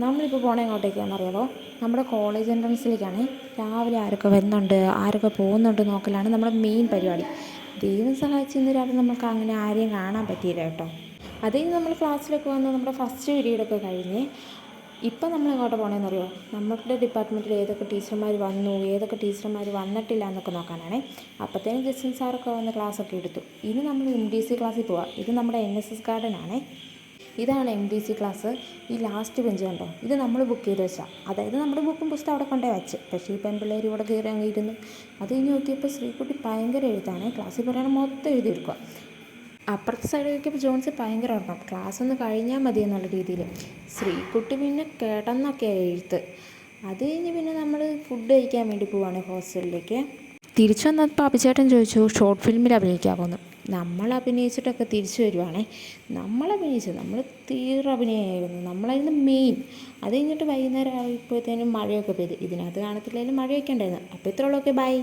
നമ്മളിപ്പോൾ പോകണ എങ്ങോട്ടേക്കാണെന്നറിയാമോ? നമ്മുടെ കോളേജ് എൻട്രൻസിലേക്കാണ്. രാവിലെ ആരൊക്കെ വരുന്നുണ്ട്, ആരൊക്കെ പോകുന്നുണ്ട് നോക്കലാണ് നമ്മുടെ മെയിൻ പരിപാടി. ദൈവം സഹായിച്ച് ഇന്ന് രാവിലെ നമുക്ക് അങ്ങനെ ആരെയും കാണാൻ പറ്റിയില്ല കേട്ടോ. അതേ നമ്മൾ ക്ലാസ്സിലൊക്കെ വന്ന് നമ്മുടെ ഫസ്റ്റ് പീരീഡൊക്കെ കഴിഞ്ഞ് ഇപ്പം നമ്മൾ എങ്ങോട്ട് പോകണമെന്നറിയോ? നമ്മുടെ ഡിപ്പാർട്ട്മെൻറ്റിൽ ഏതൊക്കെ ടീച്ചർമാർ വന്നു, ഏതൊക്കെ ടീച്ചർമാർ വന്നിട്ടില്ല എന്നൊക്കെ നോക്കാനാണേ. അപ്പോഴത്തേനും ജസ്റ്റിൻ സാറൊക്കെ വന്ന് ക്ലാസ്സൊക്കെ എടുത്തു. ഇനി നമ്മൾ MDC ക്ലാസ്സിൽ പോവാം. ഇത് നമ്മുടെ NSS ഗാർഡനാണേ. ഇതാണ് MDC ക്ലാസ്. ഈ ലാസ്റ്റ് ബെഞ്ച് കണ്ടോ? ഇത് നമ്മൾ ബുക്ക് ചെയ്ത് വെച്ചാൽ, അതായത് നമ്മുടെ ബുക്കും പുസ്തകം അവിടെ കൊണ്ടേ വെച്ച്. പക്ഷേ ഈ പെൺപിള്ളേർ ഇവിടെ കയറി അങ്ങിരുന്നു. അത് കഴിഞ്ഞ് നോക്കിയപ്പോൾ ശ്രീകുട്ടി ഭയങ്കര എഴുത്താണ്. ക്ലാസ്സിൽ പറയുന്നത് മൊത്തം എഴുതിയെടുക്കുക. അപ്പുറത്തെ സൈഡ് നോക്കിയപ്പോൾ ജോൺസ് ഭയങ്കര ഉറക്കം. ക്ലാസ് ഒന്ന് കഴിഞ്ഞാൽ മതി എന്നുള്ള രീതിയിൽ. ശ്രീകുട്ടി പിന്നെ കിടന്നൊക്കെയാണ് എഴുത്ത്. അത് കഴിഞ്ഞ് പിന്നെ നമ്മൾ ഫുഡ് കഴിക്കാൻ വേണ്ടി പോവാണ് ഹോസ്റ്റലിലേക്ക്. തിരിച്ചു വന്നപ്പോൾ അഭിചേട്ടൻ ചോദിച്ചു ഷോർട്ട് ഫിലിമിൽ അഭിനയിക്കാമോന്ന്. നമ്മൾ അഭിനയിച്ചിട്ടൊക്കെ തിരിച്ചു വരുവാണേ. നമ്മൾ തീവ്ര അഭിനയമായിരുന്നു. നമ്മളായിരുന്നു മെയിൻ. അത് കഴിഞ്ഞിട്ട് വൈകുന്നേരം ആയപ്പോഴത്തേനും മഴയൊക്കെ പെയ്തു. ഇതിനകത്ത് കാണത്തില്ലെങ്കിലും മഴയൊക്കെ ഉണ്ടായിരുന്നു. അപ്പോൾ ഇത്രയുള്ളൂ. Okay, by.